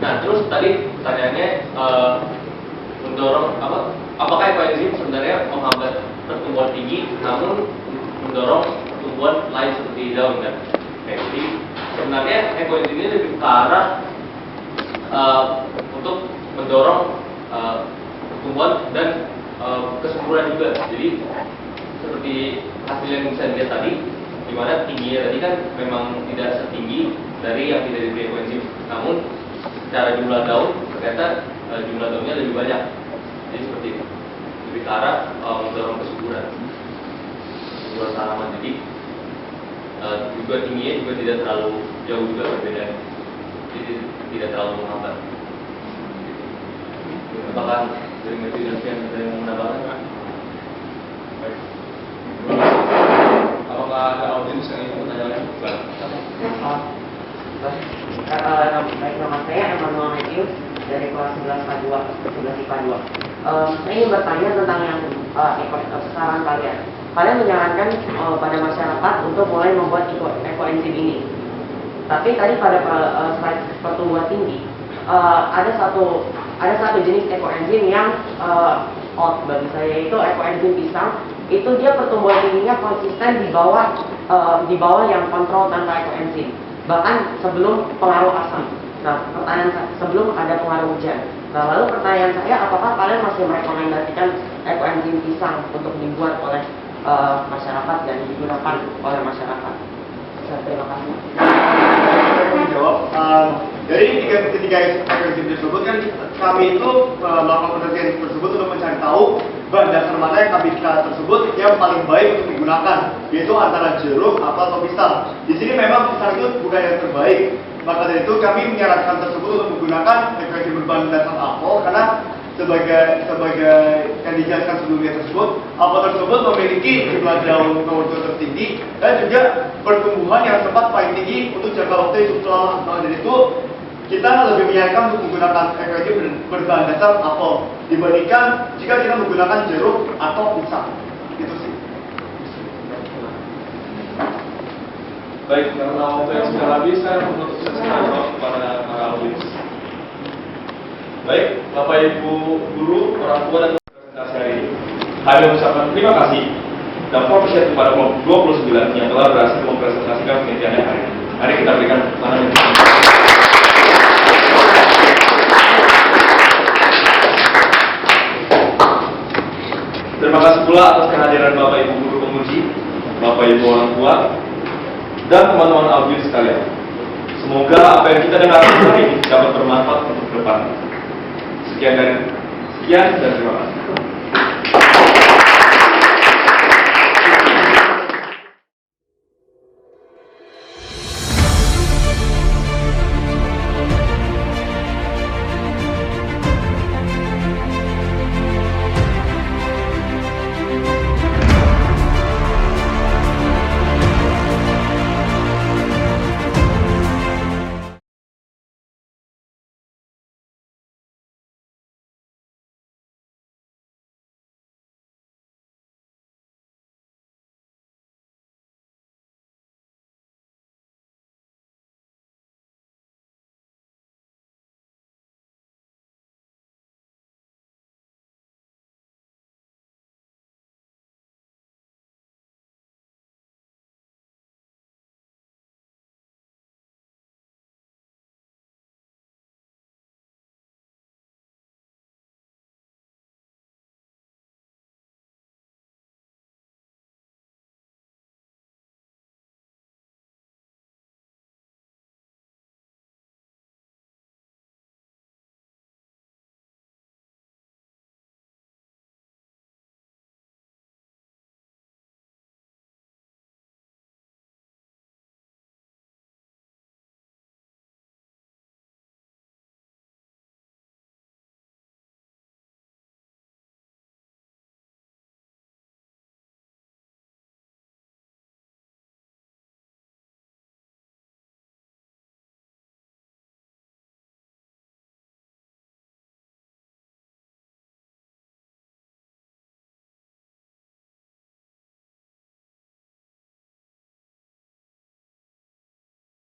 Nah, terus tadi pertanyaannya mendorong apakah ekoenzim sebenarnya menghambat pertumbuhan tinggi, namun mendorong pertumbuhan lain seperti daun kan? Jadi sebenarnya ekoenzim ini lebih ke arah untuk mendorong pertumbuhan dan kesuburan juga. Jadi seperti hasil yang bisa dilihat tadi, di mana tingginya tadi kan memang tidak setinggi dari yang tidak diberi ekoenzim. Namun secara jumlah daun ternyata jumlah daunnya lebih banyak. Jadi seperti itu, lebih ke arah mendorong kesuburan tanaman. Jadi juga tingginya juga tidak terlalu jauh juga berbeda. Jadi tidak terlalu menghambat. Apakah dari metode yang ada yang menambahkan? Apakah ada audiens yang ingin bertanya lagi? Baik, nama saya Emmanuel Matthew dari kelas 11 IPA 2. Saya ingin bertanya tentang yang saran kalian. Kalian menyarankan pada masyarakat untuk mulai membuat ekoenzim ini. Tapi tadi pada slide pertumbuhan tinggi ada satu jenis ekoenzim yang out bagi saya, yaitu ekoenzim pisang. Itu dia pertumbuhan tingginya konsisten di bawah yang kontrol tanpa ekoenzim, bahkan sebelum pengaruh asam. Nah, pertanyaan saya, sebelum ada pengaruh hujan. Nah, lalu pertanyaan saya, apakah kalian masih merekomendasikan ekoenzim pisang untuk dibuat oleh masyarakat dan digunakan oleh masyarakat? Terima kasih. Menjawab, dari ketiga ekoenzim tersebut kan kami itu melakukan penelitian tersebut untuk mencari tahu bahan dasar mana yang kami tersebut yang paling baik untuk digunakan, yaitu antara jeruk atau pisang. Di sini memang pisang itu bukan yang terbaik, maka dari itu kami menyarankan tersebut untuk menggunakan ekoenzim berbahan dasar apel karena sebagai yang dijelaskan sebelumnya tersebut, apel tersebut memiliki jumlah daun keurut tertinggi dan juga pertumbuhan yang sempat paling tinggi untuk jangka waktu yang cukup lama. Maka dari itu kita lebih menyarankan untuk menggunakan ekoenzim berbahan dasar apel dibandingkan jika kita menggunakan jeruk atau pisang. Itu sih. Baik, karena waktu yang sudah habis, saya menutup sesuatu kepada para audiens. Baik, Bapak Ibu guru, orang tua dan presentasi hari ini. Kami mengucapkan terima kasih dan apresiasi kepada kelompok 29 yang telah berhasil mempresentasikan penelitiannya hari ini. Mari kita berikan tangan yang Terima kasih pula atas kehadiran Bapak Ibu guru penguji, Bapak Ibu orang tua, dan teman-teman audiens sekalian. Semoga apa yang kita dengar hari ini dapat bermanfaat untuk ke depan. Sekian dan terima kasih.